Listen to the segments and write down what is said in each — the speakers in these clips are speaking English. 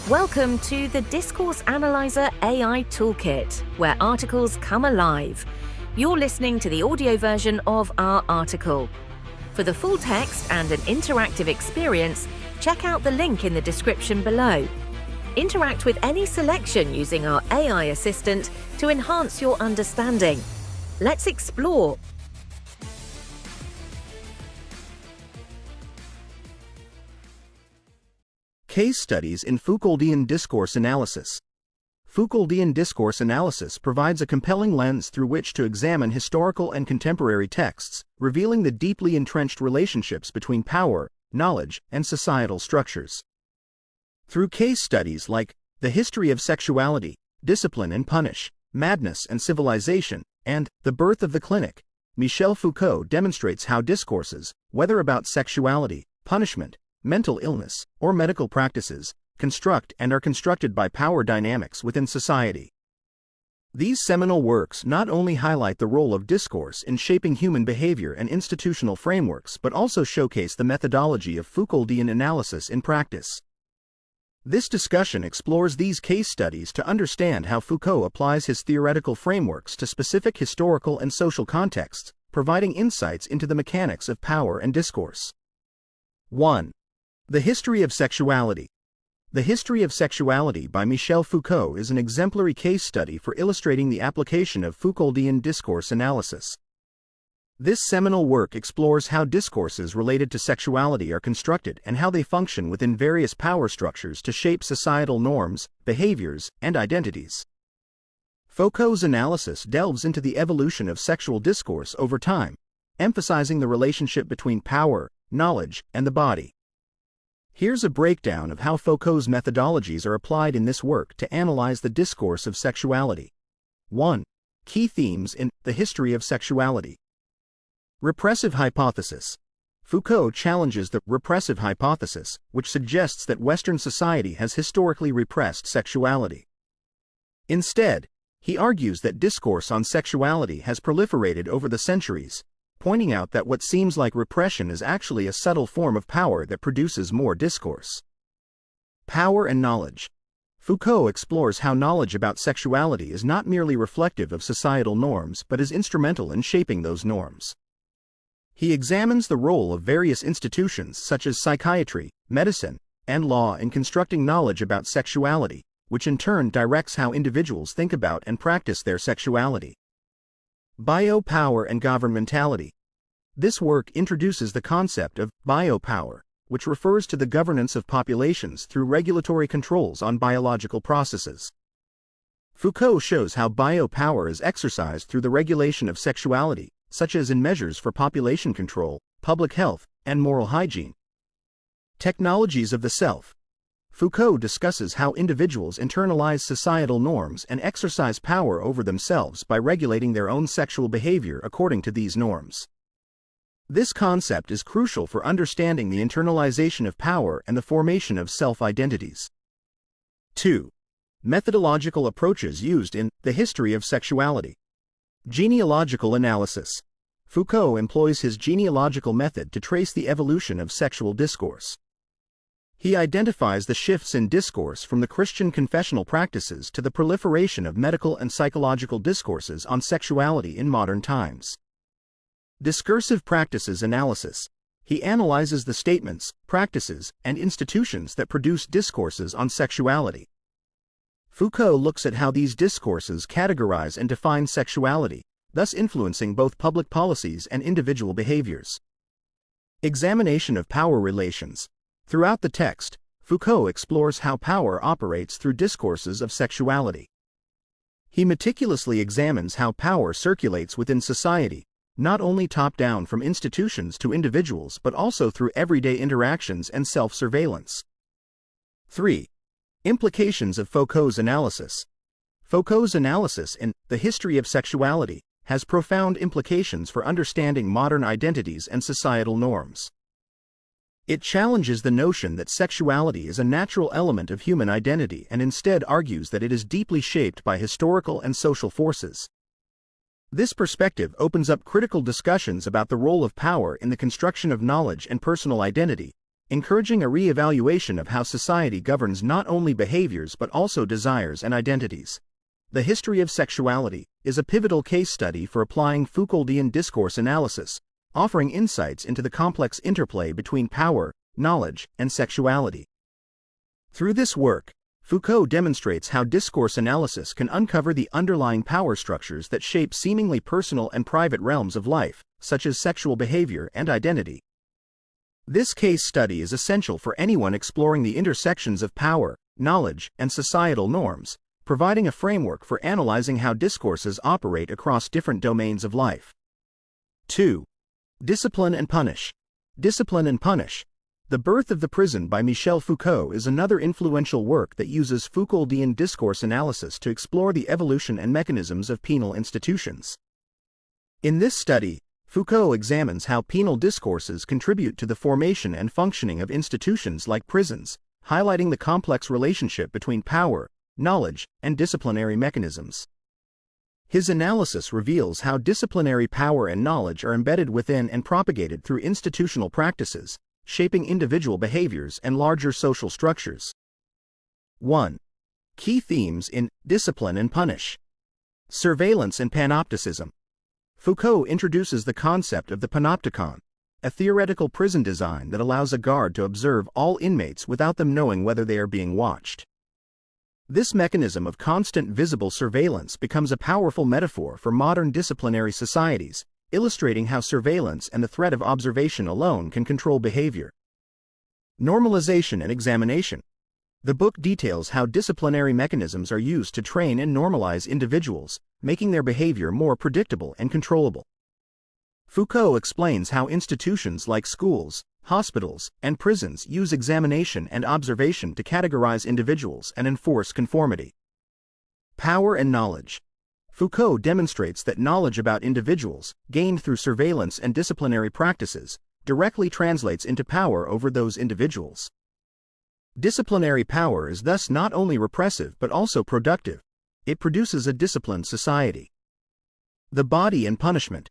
Welcome to the Discourse Analyzer AI Toolkit, where articles come alive. You're listening to the audio version of our article. For the full text and an interactive experience, check out the link in the description below. Interact with any selection using our AI assistant to enhance your understanding. Let's explore. Case studies in Foucauldian Discourse Analysis. Foucauldian Discourse Analysis provides a compelling lens through which to examine historical and contemporary texts, revealing the deeply entrenched relationships between power, knowledge, and societal structures. Through case studies like The History of Sexuality, Discipline and Punish, Madness and Civilization, and The Birth of the Clinic, Michel Foucault demonstrates how discourses, whether about sexuality, punishment, mental illness, or medical practices, construct and are constructed by power dynamics within society. These seminal works not only highlight the role of discourse in shaping human behavior and institutional frameworks but also showcase the methodology of Foucauldian analysis in practice. This discussion explores these case studies to understand how Foucault applies his theoretical frameworks to specific historical and social contexts, providing insights into the mechanics of power and discourse. 1. The History of Sexuality. The History of Sexuality by Michel Foucault is an exemplary case study for illustrating the application of Foucauldian discourse analysis. This seminal work explores how discourses related to sexuality are constructed and how they function within various power structures to shape societal norms, behaviors, and identities. Foucault's analysis delves into the evolution of sexual discourse over time, emphasizing the relationship between power, knowledge, and the body. Here's a breakdown of how Foucault's methodologies are applied in this work to analyze the discourse of sexuality. 1. Key themes in The History of Sexuality. Repressive hypothesis. Foucault challenges the repressive hypothesis, which suggests that Western society has historically repressed sexuality. Instead, he argues that discourse on sexuality has proliferated over the centuries, pointing out that what seems like repression is actually a subtle form of power that produces more discourse. Power and knowledge. Foucault explores how knowledge about sexuality is not merely reflective of societal norms but is instrumental in shaping those norms. He examines the role of various institutions such as psychiatry, medicine, and law in constructing knowledge about sexuality, which in turn directs how individuals think about and practice their sexuality. Biopower and governmentality. This work introduces the concept of biopower, which refers to the governance of populations through regulatory controls on biological processes. Foucault shows how biopower is exercised through the regulation of sexuality, such as in measures for population control, public health, and moral hygiene. Technologies of the self. Foucault discusses how individuals internalize societal norms and exercise power over themselves by regulating their own sexual behavior according to these norms. This concept is crucial for understanding the internalization of power and the formation of self-identities. 2. Methodological approaches used in The History of Sexuality. Genealogical analysis. Foucault employs his genealogical method to trace the evolution of sexual discourse. He identifies the shifts in discourse from the Christian confessional practices to the proliferation of medical and psychological discourses on sexuality in modern times. Discursive practices analysis. He analyzes the statements, practices, and institutions that produce discourses on sexuality. Foucault looks at how these discourses categorize and define sexuality, thus influencing both public policies and individual behaviors. Examination of power relations. Throughout the text, Foucault explores how power operates through discourses of sexuality. He meticulously examines how power circulates within society, not only top-down from institutions to individuals but also through everyday interactions and self-surveillance. 3. Implications of Foucault's analysis. Foucault's analysis in The History of Sexuality has profound implications for understanding modern identities and societal norms. It challenges the notion that sexuality is a natural element of human identity and instead argues that it is deeply shaped by historical and social forces. This perspective opens up critical discussions about the role of power in the construction of knowledge and personal identity, encouraging a re-evaluation of how society governs not only behaviors but also desires and identities. The History of Sexuality is a pivotal case study for applying Foucauldian discourse analysis, offering insights into the complex interplay between power, knowledge, and sexuality. Through this work, Foucault demonstrates how discourse analysis can uncover the underlying power structures that shape seemingly personal and private realms of life, such as sexual behavior and identity. This case study is essential for anyone exploring the intersections of power, knowledge, and societal norms, providing a framework for analyzing how discourses operate across different domains of life. 2. Discipline and Punish. Discipline and Punish. The Birth of the Prison by Michel Foucault is another influential work that uses Foucauldian discourse analysis to explore the evolution and mechanisms of penal institutions. In this study, Foucault examines how penal discourses contribute to the formation and functioning of institutions like prisons, highlighting the complex relationship between power, knowledge, and disciplinary mechanisms. His analysis reveals how disciplinary power and knowledge are embedded within and propagated through institutional practices, shaping individual behaviors and larger social structures. 1. Key themes in Discipline and Punish. Surveillance and Panopticism. Foucault introduces the concept of the panopticon, a theoretical prison design that allows a guard to observe all inmates without them knowing whether they are being watched. This mechanism of constant visible surveillance becomes a powerful metaphor for modern disciplinary societies, illustrating how surveillance and the threat of observation alone can control behavior. Normalization and Examination. The book details how disciplinary mechanisms are used to train and normalize individuals, making their behavior more predictable and controllable. Foucault explains how institutions like schools, hospitals, and prisons use examination and observation to categorize individuals and enforce conformity. Power and Knowledge. Foucault demonstrates that knowledge about individuals, gained through surveillance and disciplinary practices, directly translates into power over those individuals. Disciplinary power is thus not only repressive but also productive. It produces a disciplined society. The Body and Punishment.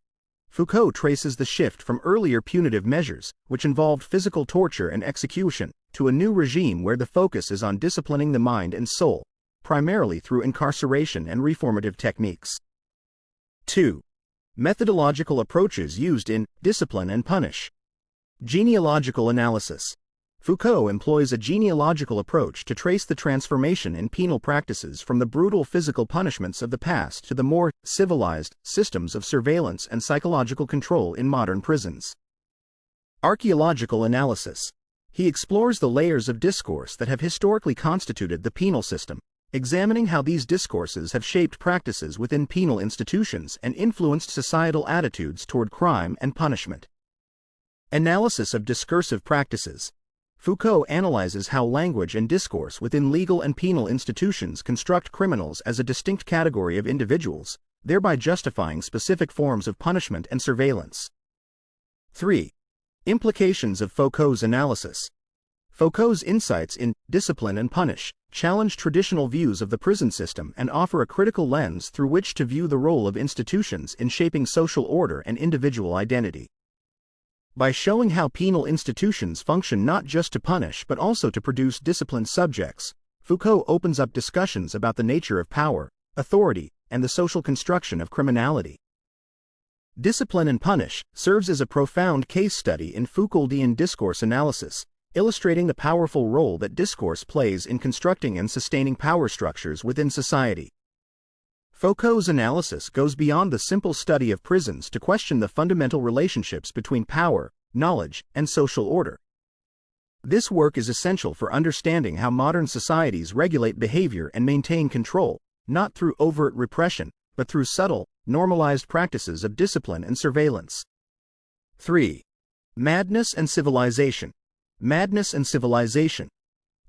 Foucault traces the shift from earlier punitive measures, which involved physical torture and execution, to a new regime where the focus is on disciplining the mind and soul, primarily through incarceration and reformative techniques. 2. Methodological approaches used in Discipline and Punish. Genealogical analysis. Foucault employs a genealogical approach to trace the transformation in penal practices from the brutal physical punishments of the past to the more civilized systems of surveillance and psychological control in modern prisons. Archaeological analysis. He explores the layers of discourse that have historically constituted the penal system, examining how these discourses have shaped practices within penal institutions and influenced societal attitudes toward crime and punishment. Analysis of discursive practices. Foucault analyzes how language and discourse within legal and penal institutions construct criminals as a distinct category of individuals, thereby justifying specific forms of punishment and surveillance. 3. Implications of Foucault's analysis. Foucault's insights in Discipline and Punish challenge traditional views of the prison system and offer a critical lens through which to view the role of institutions in shaping social order and individual identity. By showing how penal institutions function not just to punish but also to produce disciplined subjects, Foucault opens up discussions about the nature of power, authority, and the social construction of criminality. Discipline and Punish serves as a profound case study in Foucauldian discourse analysis, illustrating the powerful role that discourse plays in constructing and sustaining power structures within society. Foucault's analysis goes beyond the simple study of prisons to question the fundamental relationships between power, knowledge, and social order. This work is essential for understanding how modern societies regulate behavior and maintain control, not through overt repression, but through subtle, normalized practices of discipline and surveillance. 3. Madness and Civilization. Madness and Civilization.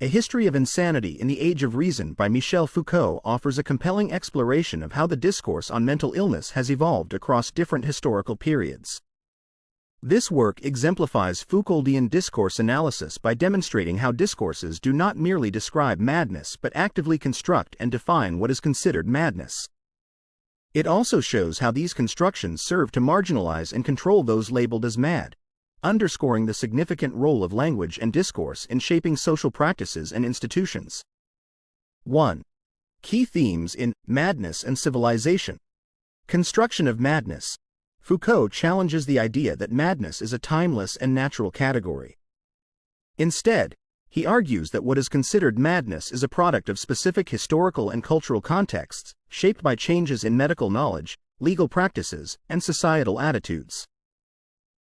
A History of Insanity in the Age of Reason by Michel Foucault offers a compelling exploration of how the discourse on mental illness has evolved across different historical periods. This work exemplifies Foucauldian discourse analysis by demonstrating how discourses do not merely describe madness but actively construct and define what is considered madness. It also shows how these constructions serve to marginalize and control those labeled as mad, underscoring the significant role of language and discourse in shaping social practices and institutions. 1. Key themes in Madness and Civilization. Construction of madness. Foucault challenges the idea that madness is a timeless and natural category. Instead, he argues that what is considered madness is a product of specific historical and cultural contexts, shaped by changes in medical knowledge, legal practices, and societal attitudes.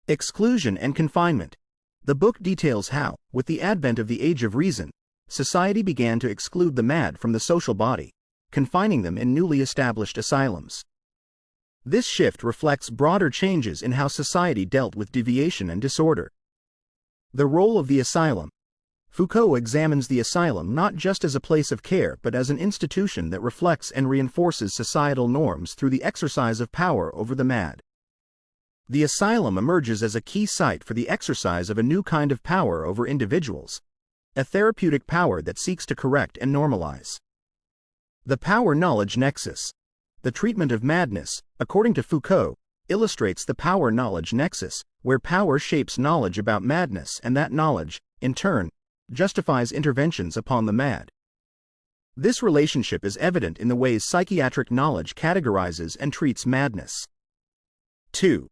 Exclusion and confinement. The book details how, with the advent of the Age of Reason, society began to exclude the mad from the social body, confining them in newly established asylums. This shift reflects broader changes in how society dealt with deviation and disorder. The role of the asylum. Foucault examines the asylum not just as a place of care but as an institution that reflects and reinforces societal norms through the exercise of power over the mad. The asylum emerges as a key site for the exercise of a new kind of power over individuals, a therapeutic power that seeks to correct and normalize. The power-knowledge nexus. The treatment of madness, according to Foucault, illustrates the power-knowledge nexus, where power shapes knowledge about madness and that knowledge, in turn, justifies interventions upon the mad. This relationship is evident in the ways psychiatric knowledge categorizes and treats madness. 2.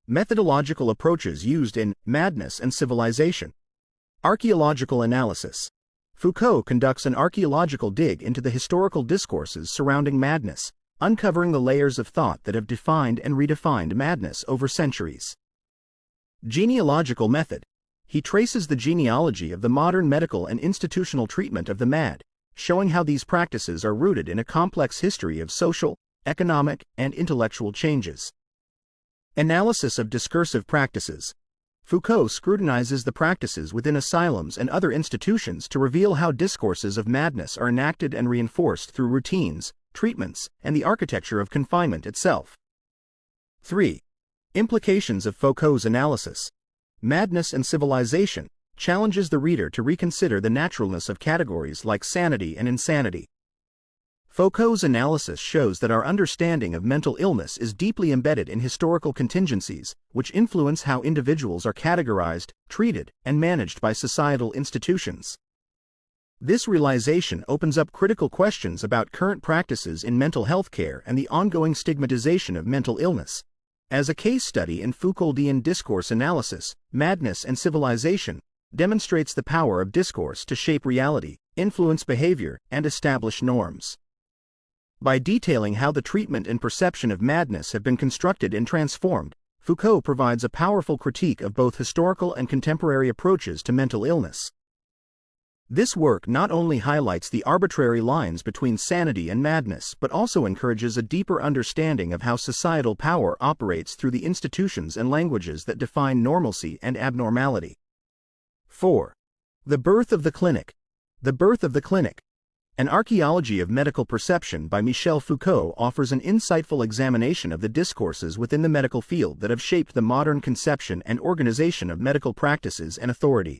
Methodological approaches used in Madness and Civilization. Archaeological analysis. Foucault conducts an archaeological dig into the historical discourses surrounding madness, uncovering the layers of thought that have defined and redefined madness over centuries. Genealogical method. He traces the genealogy of the modern medical and institutional treatment of the mad, showing how these practices are rooted in a complex history of social, economic, and intellectual changes. Analysis of discursive practices. Foucault scrutinizes the practices within asylums and other institutions to reveal how discourses of madness are enacted and reinforced through routines, treatments, and the architecture of confinement itself. 3. Implications of Foucault's analysis. Madness and Civilization challenges the reader to reconsider the naturalness of categories like sanity and insanity. Foucault's analysis shows that our understanding of mental illness is deeply embedded in historical contingencies, which influence how individuals are categorized, treated, and managed by societal institutions. This realization opens up critical questions about current practices in mental health care and the ongoing stigmatization of mental illness. As a case study in Foucauldian Discourse Analysis, Madness and Civilization demonstrates the power of discourse to shape reality, influence behavior, and establish norms. By detailing how the treatment and perception of madness have been constructed and transformed, Foucault provides a powerful critique of both historical and contemporary approaches to mental illness. This work not only highlights the arbitrary lines between sanity and madness but also encourages a deeper understanding of how societal power operates through the institutions and languages that define normalcy and abnormality. 4. The birth of the clinic. The birth of the clinic. An Archaeology of Medical Perception by Michel Foucault offers an insightful examination of the discourses within the medical field that have shaped the modern conception and organization of medical practices and authority.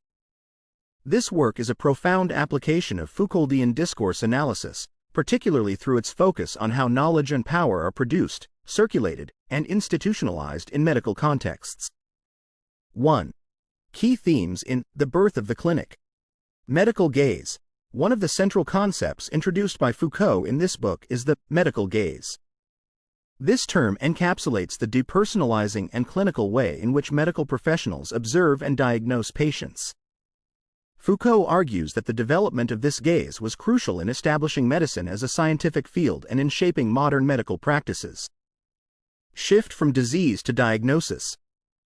This work is a profound application of Foucauldian discourse analysis, particularly through its focus on how knowledge and power are produced, circulated, and institutionalized in medical contexts. 1. Key themes in The Birth of the Clinic. Medical gaze. One of the central concepts introduced by Foucault in this book is the medical gaze. This term encapsulates the depersonalizing and clinical way in which medical professionals observe and diagnose patients. Foucault argues that the development of this gaze was crucial in establishing medicine as a scientific field and in shaping modern medical practices. Shift from disease to diagnosis.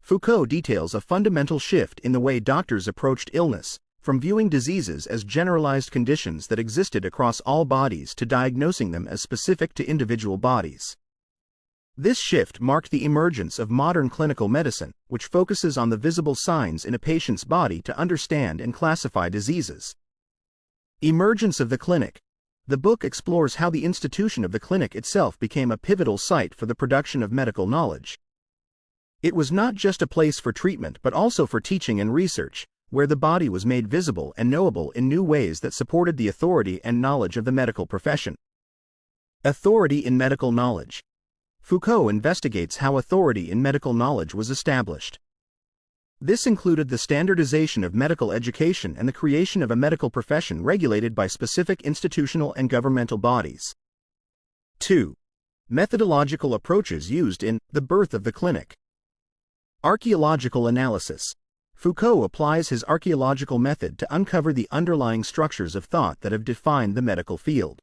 Foucault details a fundamental shift in the way doctors approached illness, from viewing diseases as generalized conditions that existed across all bodies to diagnosing them as specific to individual bodies. This shift marked the emergence of modern clinical medicine, which focuses on the visible signs in a patient's body to understand and classify diseases. Emergence of the clinic. The book explores how the institution of the clinic itself became a pivotal site for the production of medical knowledge. It was not just a place for treatment but also for teaching and research, where the body was made visible and knowable in new ways that supported the authority and knowledge of the medical profession. Authority in medical knowledge. Foucault investigates how authority in medical knowledge was established. This included the standardization of medical education and the creation of a medical profession regulated by specific institutional and governmental bodies. 2. Methodological approaches used in The Birth of the Clinic. Archaeological analysis. Foucault applies his archaeological method to uncover the underlying structures of thought that have defined the medical field.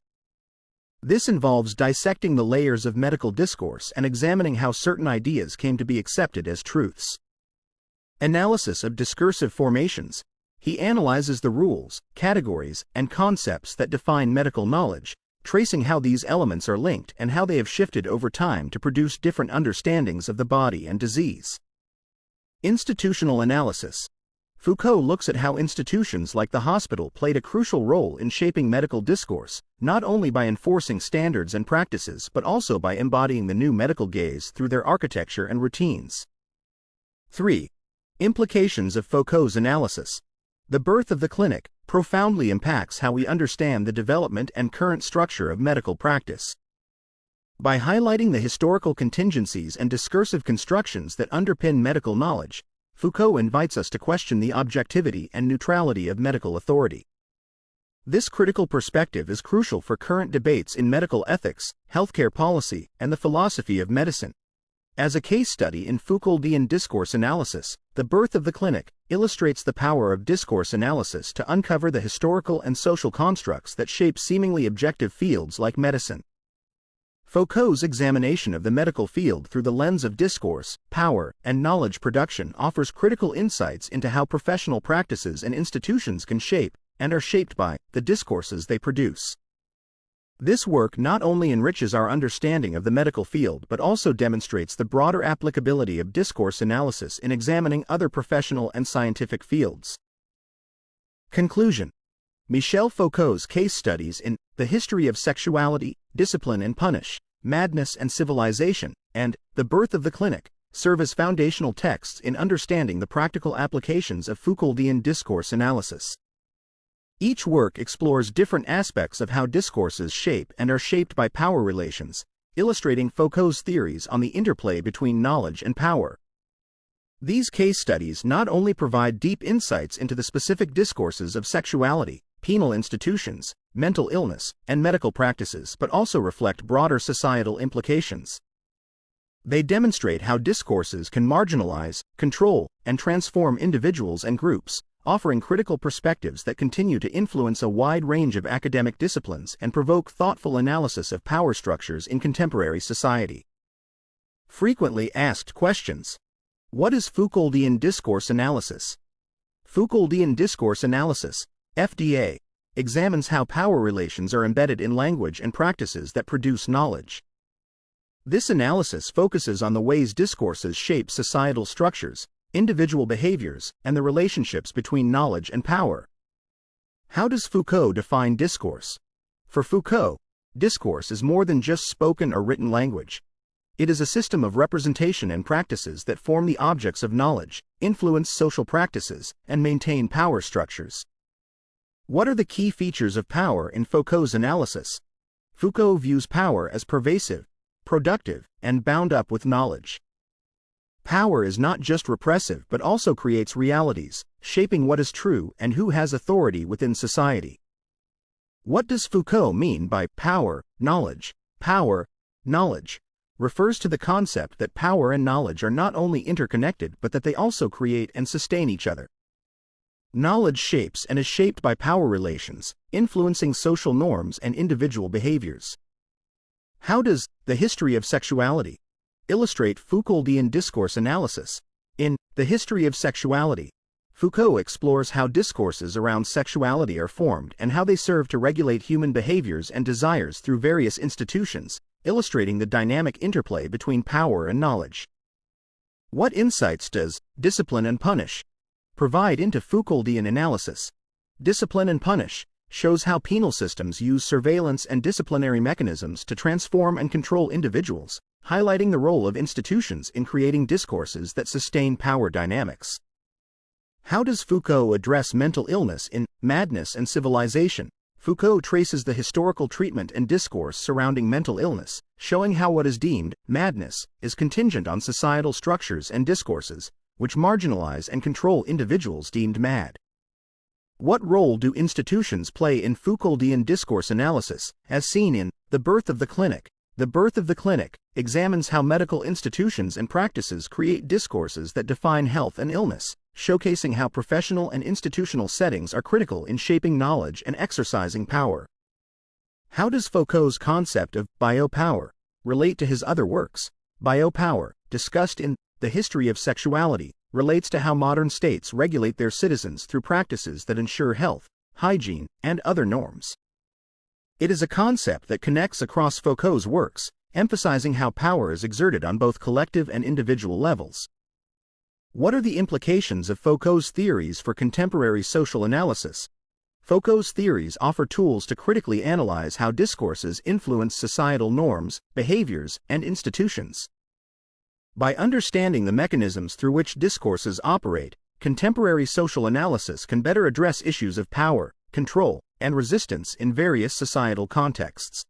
This involves dissecting the layers of medical discourse and examining how certain ideas came to be accepted as truths. Analysis of discursive formations. He analyzes the rules, categories, and concepts that define medical knowledge, tracing how these elements are linked and how they have shifted over time to produce different understandings of the body and disease. Institutional analysis. Foucault looks at how institutions like the hospital played a crucial role in shaping medical discourse, not only by enforcing standards and practices but also by embodying the new medical gaze through their architecture and routines. 3. Implications of Foucault's analysis. The Birth of the Clinic profoundly impacts how we understand the development and current structure of medical practice. By highlighting the historical contingencies and discursive constructions that underpin medical knowledge, Foucault invites us to question the objectivity and neutrality of medical authority. This critical perspective is crucial for current debates in medical ethics, healthcare policy, and the philosophy of medicine. As a case study in Foucauldian Discourse Analysis, The Birth of the Clinic illustrates the power of discourse analysis to uncover the historical and social constructs that shape seemingly objective fields like medicine. Foucault's examination of the medical field through the lens of discourse, power, and knowledge production offers critical insights into how professional practices and institutions can shape, and are shaped by, the discourses they produce. This work not only enriches our understanding of the medical field but also demonstrates the broader applicability of discourse analysis in examining other professional and scientific fields. Conclusion. Michel Foucault's case studies in The History of Sexuality, Discipline and Punish, Madness and Civilization, and The Birth of the Clinic serve as foundational texts in understanding the practical applications of Foucauldian discourse analysis. Each work explores different aspects of how discourses shape and are shaped by power relations, illustrating Foucault's theories on the interplay between knowledge and power. These case studies not only provide deep insights into the specific discourses of sexuality, penal institutions, mental illness, and medical practices but also reflect broader societal implications. They demonstrate how discourses can marginalize, control, and transform individuals and groups, offering critical perspectives that continue to influence a wide range of academic disciplines and provoke thoughtful analysis of power structures in contemporary society. Frequently asked questions. What is Foucauldian discourse analysis? Foucauldian discourse analysis, FDA, examines how power relations are embedded in language and practices that produce knowledge. This analysis focuses on the ways discourses shape societal structures, individual behaviors, and the relationships between knowledge and power. How does Foucault define discourse? For Foucault, discourse is more than just spoken or written language. It is a system of representation and practices that form the objects of knowledge, influence social practices, and maintain power structures. What are the key features of power in Foucault's analysis? Foucault views power as pervasive, productive, and bound up with knowledge. Power is not just repressive but also creates realities, shaping what is true and who has authority within society. What does Foucault mean by power, knowledge? Power, knowledge, refers to the concept that power and knowledge are not only interconnected but that they also create and sustain each other. Knowledge shapes and is shaped by power relations, influencing social norms and individual behaviors. How does The History of Sexuality illustrate Foucauldian discourse analysis? In The History of Sexuality, Foucault explores how discourses around sexuality are formed and how they serve to regulate human behaviors and desires through various institutions, illustrating the dynamic interplay between power and knowledge. What insights does Discipline and Punish provide into Foucauldian analysis? Discipline and Punish shows how penal systems use surveillance and disciplinary mechanisms to transform and control individuals, highlighting the role of institutions in creating discourses that sustain power dynamics. How does Foucault address mental illness in Madness and Civilization? Foucault traces the historical treatment and discourse surrounding mental illness, showing how what is deemed madness is contingent on societal structures and discourses, which marginalize and control individuals deemed mad. What role do institutions play in Foucauldian discourse analysis, as seen in The Birth of the Clinic? The Birth of the Clinic examines how medical institutions and practices create discourses that define health and illness, showcasing how professional and institutional settings are critical in shaping knowledge and exercising power. How does Foucault's concept of biopower relate to his other works? Biopower, discussed in The History of Sexuality, relates to how modern states regulate their citizens through practices that ensure health, hygiene, and other norms. It is a concept that connects across Foucault's works, emphasizing how power is exerted on both collective and individual levels. What are the implications of Foucault's theories for contemporary social analysis? Foucault's theories offer tools to critically analyze how discourses influence societal norms, behaviors, and institutions. By understanding the mechanisms through which discourses operate, contemporary social analysis can better address issues of power, control, and resistance in various societal contexts.